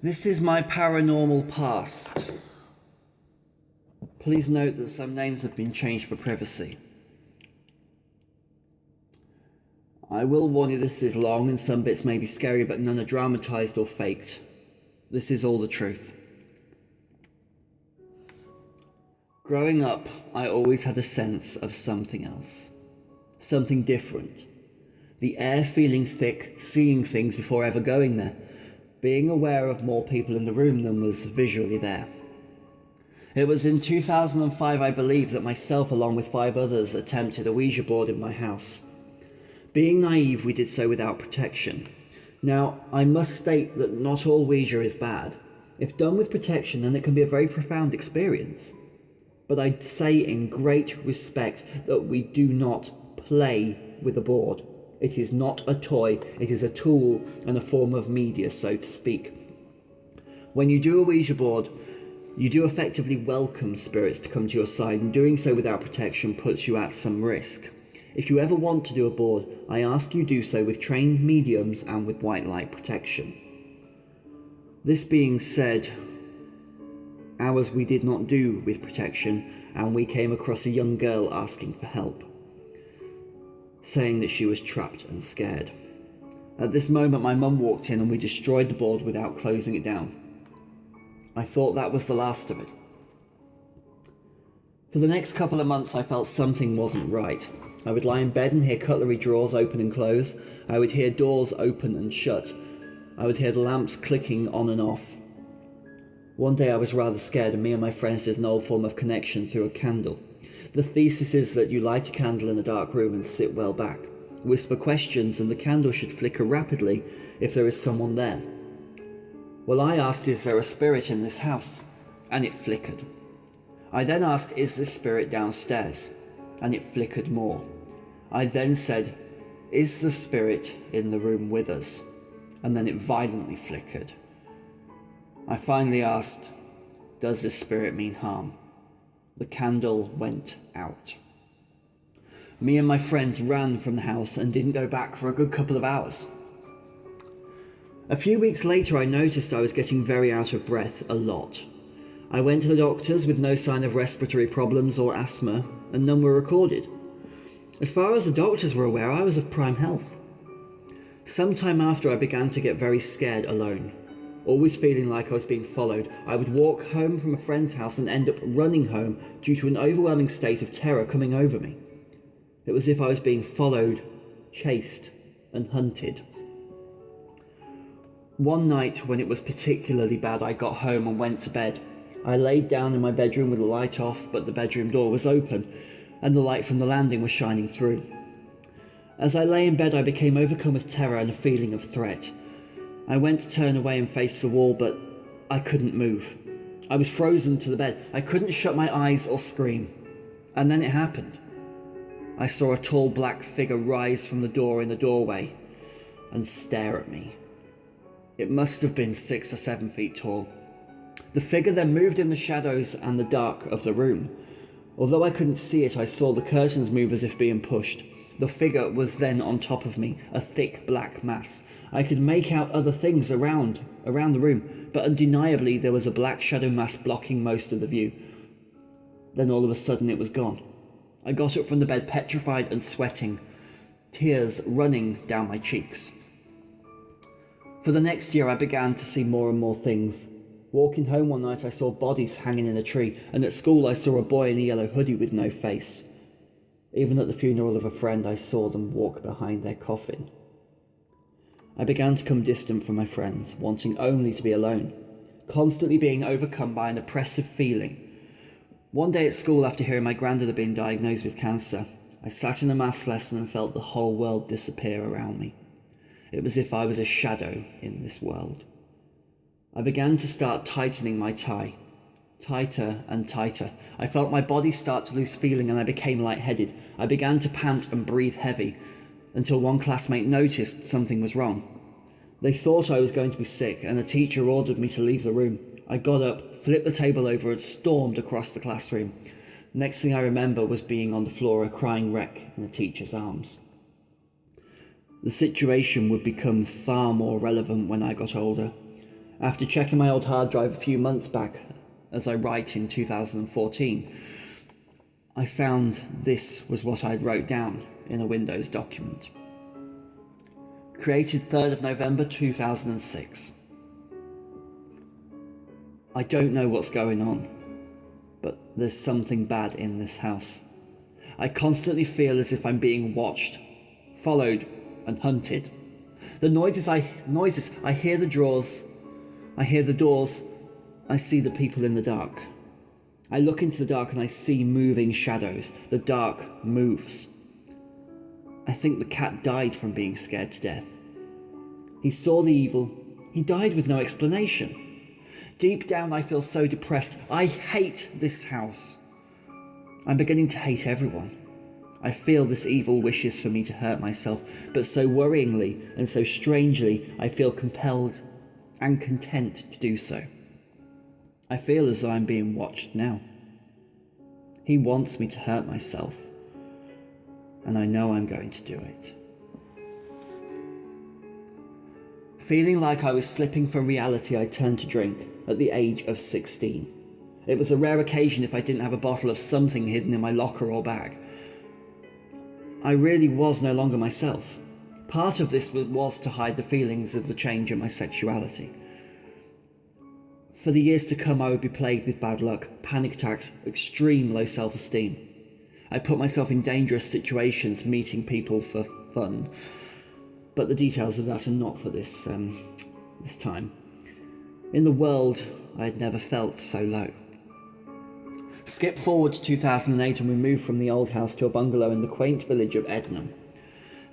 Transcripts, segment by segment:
This is my paranormal past. Please note that some names have been changed for privacy. I will warn you this is long and some bits may be scary, but none are dramatised or faked. This is all the truth. Growing up, I always had a sense of something else. Something different. The air feeling thick, seeing things before ever going there. Being aware of more people in the room than was visually there. It was in 2005, I believe, that myself along with 5 others attempted a Ouija board in my house. Being naive, we did so without protection. Now, I must state that not all Ouija is bad. If done with protection, then it can be a very profound experience. But I'd say in great respect that we do not play with a board. It is not a toy, it is a tool and a form of media, so to speak. When you do a Ouija board, you do effectively welcome spirits to come to your side, and doing so without protection puts you at some risk. If you ever want to do a board, I ask you do so with trained mediums and with white light protection. This being said, ours we did not do with protection, and we came across a young girl asking for help, saying that she was trapped and scared. At this moment, my mum walked in and we destroyed the board without closing it down. I thought that was the last of it. For the next couple of months, I felt something wasn't right. I would lie in bed and hear cutlery drawers open and close. I would hear doors open and shut. I would hear the lamps clicking on and off. One day I was rather scared, and me and my friends did an old form of connection through a candle. The thesis is that you light a candle in a dark room and sit well back. Whisper questions and the candle should flicker rapidly if there is someone there. Well, I asked, is there a spirit in this house? And it flickered. I then asked, is this spirit downstairs? And it flickered more. I then said, is the spirit in the room with us? And then it violently flickered. I finally asked, does this spirit mean harm? The candle went out. Me and my friends ran from the house and didn't go back for a good couple of hours. A few weeks later, I noticed I was getting very out of breath a lot. I went to the doctors with no sign of respiratory problems or asthma, and none were recorded. As far as the doctors were aware, I was of prime health. Sometime after, I began to get very scared alone. Always feeling like I was being followed. I would walk home from a friend's house and end up running home due to an overwhelming state of terror coming over me. It was as if I was being followed, chased, and hunted. One night when it was particularly bad, I got home and went to bed. I laid down in my bedroom with the light off, but the bedroom door was open, and the light from the landing was shining through. As I lay in bed, I became overcome with terror and a feeling of threat. I went to turn away and face the wall, but I couldn't move. I was frozen to the bed. I couldn't shut my eyes or scream. And then it happened. I saw a tall black figure rise from the door in the doorway and stare at me. It must have been 6 or 7 feet tall. The figure then moved in the shadows and the dark of the room. Although I couldn't see it, I saw the curtains move as if being pushed. The figure was then on top of me, a thick black mass. I could make out other things around the room, but undeniably there was a black shadow mass blocking most of the view. Then all of a sudden it was gone. I got up from the bed petrified and sweating, tears running down my cheeks. For the next year I began to see more and more things. Walking home one night I saw bodies hanging in a tree, and at school I saw a boy in a yellow hoodie with no face. Even at the funeral of a friend I saw them walk behind their coffin. I began to become distant from my friends, wanting only to be alone, constantly being overcome by an oppressive feeling. One day at school, after hearing my granddad had been diagnosed with cancer, I sat in a maths lesson and felt the whole world disappear around me. It was as if I was a shadow in this world. I began to start tightening my tie. Tighter and tighter. I felt my body start to lose feeling and I became lightheaded. I began to pant and breathe heavy, until one classmate noticed something was wrong. They thought I was going to be sick, and the teacher ordered me to leave the room. I got up, flipped the table over and stormed across the classroom. Next thing I remember was being on the floor, a crying wreck in the teacher's arms. The situation would become far more relevant when I got older. After checking my old hard drive a few months back, as I write in 2014, I found this was what I'd wrote down in a Windows document. Created 3rd of November 2006. I don't know what's going on, but there's something bad in this house. I constantly feel as if I'm being watched, followed, and hunted. The noises, I hear the drawers, I hear the doors, I see the people in the dark. I look into the dark and I see moving shadows. The dark moves. I think the cat died from being scared to death. He saw the evil. He died with no explanation. Deep down I feel so depressed. I hate this house. I'm beginning to hate everyone. I feel this evil wishes for me to hurt myself, but so worryingly and so strangely I feel compelled and content to do so. I feel as though I'm being watched now. He wants me to hurt myself, and I know I'm going to do it. Feeling like I was slipping from reality, I turned to drink at the age of 16. It was a rare occasion if I didn't have a bottle of something hidden in my locker or bag. I really was no longer myself. Part of this was to hide the feelings of the change in my sexuality. For the years to come, I would be plagued with bad luck, panic attacks, extreme low self-esteem. I put myself in dangerous situations, meeting people for fun. But the details of that are not for this time. In the world, I had never felt so low. Skip forward to 2008 and we moved from the old house to a bungalow in the quaint village of Ednam.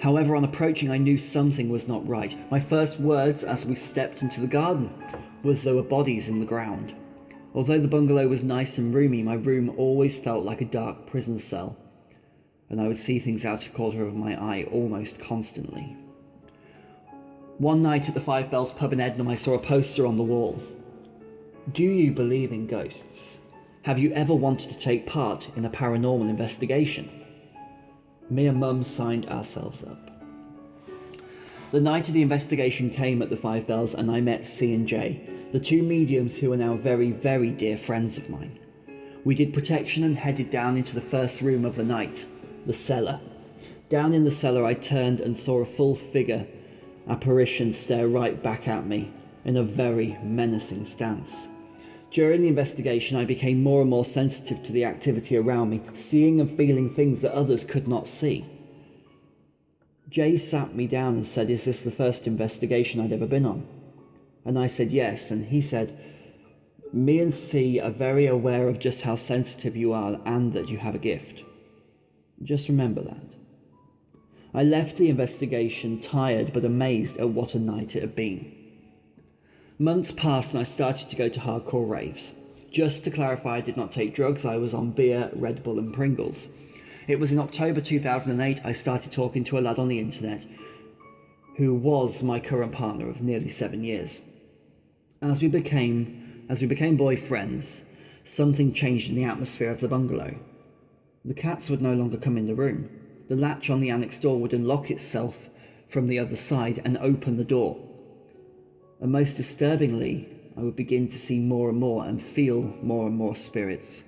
However, on approaching, I knew something was not right. My first words as we stepped into the garden was there were bodies in the ground. Although the bungalow was nice and roomy, my room always felt like a dark prison cell, and I would see things out of the corner of my eye almost constantly. One night at the Five Bells pub in Ednam, I saw a poster on the wall. Do you believe in ghosts? Have you ever wanted to take part in a paranormal investigation? Me and Mum signed ourselves up. The night of the investigation came at the Five Bells and I met C and J, the two mediums who are now very, very dear friends of mine. We did protection and headed down into the first room of the night, the cellar. Down in the cellar I turned and saw a full figure apparition stare right back at me in a very menacing stance. During the investigation I became more and more sensitive to the activity around me, seeing and feeling things that others could not see. Jay sat me down and said, "Is this the first investigation I'd ever been on?" And I said yes, and he said, "Me and C are very aware of just how sensitive you are and that you have a gift. Just remember that." I left the investigation tired but amazed at what a night it had been. Months passed and I started to go to hardcore raves. Just to clarify, I did not take drugs, I was on beer, Red Bull and Pringles. It was in October 2008 I started talking to a lad on the internet who was my current partner of nearly 7 years. As we became boyfriends, something changed in the atmosphere of the bungalow. The cats would no longer come in the room. The latch on the annex door would unlock itself from the other side and open the door. And most disturbingly, I would begin to see more and more and feel more and more spirits.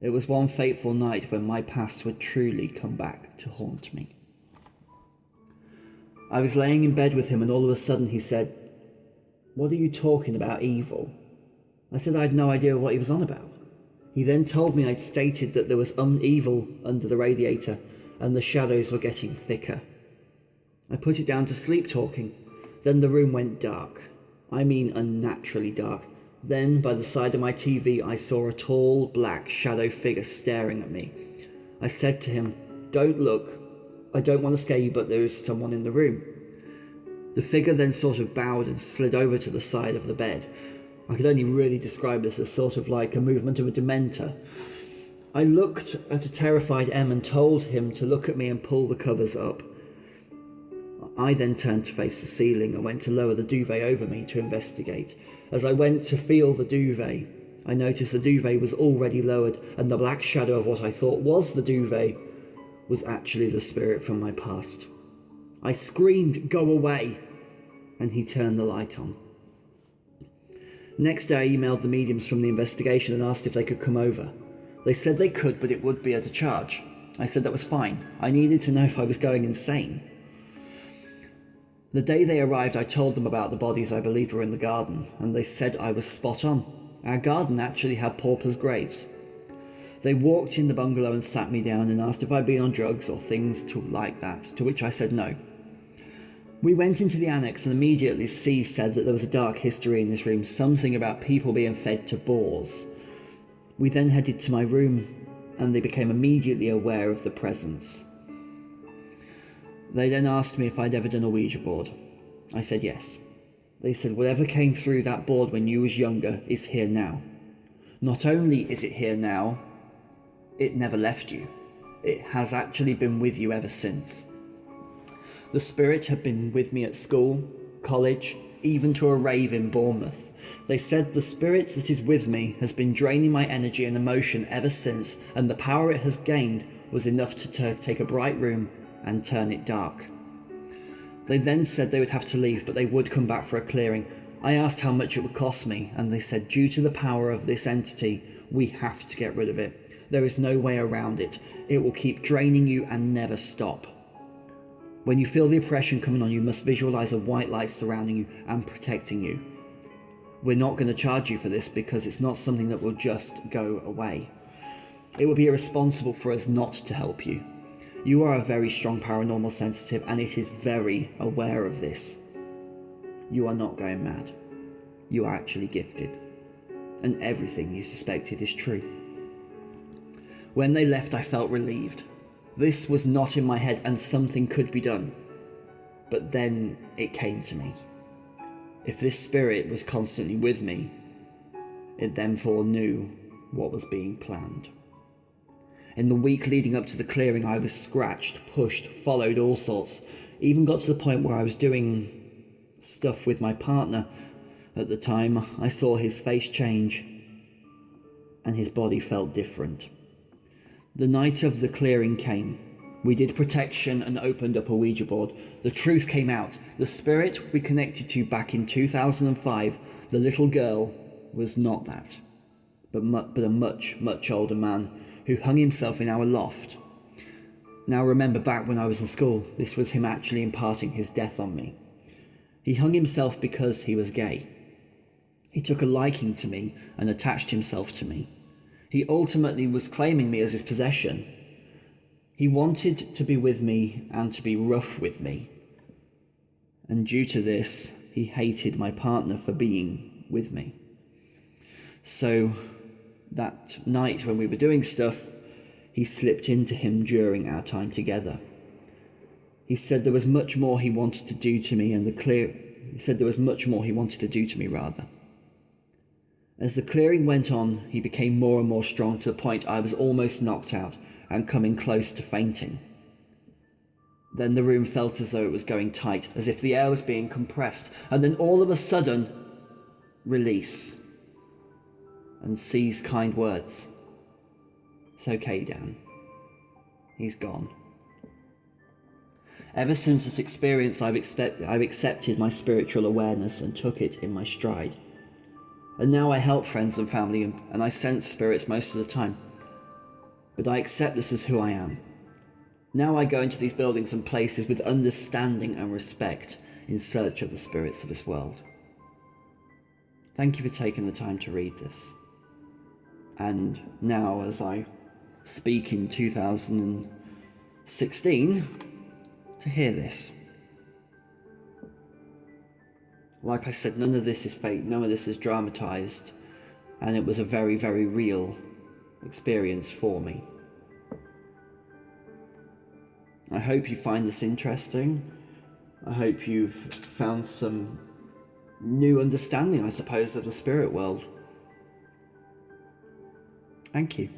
It was one fateful night when my past would truly come back to haunt me. I was laying in bed with him and all of a sudden he said, "What are you talking about, evil?" I said I had no idea what he was on about. He then told me I'd stated that there was evil under the radiator and the shadows were getting thicker. I put it down to sleep talking. Then the room went dark. I mean unnaturally dark. Then, by the side of my TV, I saw a tall, black shadow figure staring at me. I said to him, "Don't look. I don't want to scare you, but there is someone in the room." The figure then sort of bowed and slid over to the side of the bed. I could only really describe this as sort of like a movement of a dementor. I looked at a terrified Em and told him to look at me and pull the covers up. I then turned to face the ceiling and went to lower the duvet over me to investigate. As I went to feel the duvet, I noticed the duvet was already lowered and the black shadow of what I thought was the duvet was actually the spirit from my past. I screamed, "Go away!" and he turned the light on. Next day I emailed the mediums from the investigation and asked if they could come over. They said they could, but it would be at a charge. I said that was fine. I needed to know if I was going insane. The day they arrived, I told them about the bodies I believed were in the garden, and they said I was spot on. Our garden actually had paupers' graves. They walked in the bungalow and sat me down and asked if I'd been on drugs or things like that, to which I said no. We went into the annex and immediately C said that there was a dark history in this room, something about people being fed to boars. We then headed to my room and they became immediately aware of the presence. They then asked me if I'd ever done a Ouija board. I said yes. They said whatever came through that board when you was younger is here now. Not only is it here now, it never left you. It has actually been with you ever since. The spirit had been with me at school, college, even to a rave in Bournemouth. They said the spirit that is with me has been draining my energy and emotion ever since, and the power it has gained was enough to take a bright room and turn it dark. They then said they would have to leave, but they would come back for a clearing. I asked how much it would cost me, and they said due to the power of this entity, we have to get rid of it. There is no way around it. It will keep draining you and never stop. When you feel the oppression coming on, you must visualize a white light surrounding you and protecting you. We're not going to charge you for this because it's not something that will just go away. It would be irresponsible for us not to help you. You are a very strong paranormal sensitive and it is very aware of this. You are not going mad. You are actually gifted. And everything you suspected is true. When they left, I felt relieved. This was not in my head and something could be done. But then it came to me. If this spirit was constantly with me, it then knew what was being planned. In the week leading up to the clearing, I was scratched, pushed, followed, all sorts. Even got to the point where I was doing stuff with my partner. At the time, I saw his face change and his body felt different. The night of the clearing came. We did protection and opened up a Ouija board. The truth came out. The spirit we connected to back in 2005, the little girl, was not that, but a much, much older man who hung himself in our loft. Now remember, back when I was in school, this was him actually imparting his death on me. He hung himself because he was gay. He took a liking to me and attached himself to me. He ultimately was claiming me as his possession. He wanted to be with me and to be rough with me. And due to this, he hated my partner for being with me. So that night when we were doing stuff, he slipped into him during our time together. He said there was much more he wanted to do to me, rather. As the clearing went on, he became more and more strong to the point I was almost knocked out and coming close to fainting. Then the room felt as though it was going tight, as if the air was being compressed, and then all of a sudden, release. And C's kind words. It's okay, Dan. He's gone. Ever since this experience, I've accepted my spiritual awareness and took it in my stride. And now I help friends and family, and I sense spirits most of the time. But I accept this as who I am. Now I go into these buildings and places with understanding and respect in search of the spirits of this world. Thank you for taking the time to read this. And now, as I speak in 2016, to hear this. Like I said, none of this is fake, none of this is dramatized, and it was a very, very real experience for me. I hope you find this interesting. I hope you've found some new understanding, I suppose, of the spirit world. Thank you.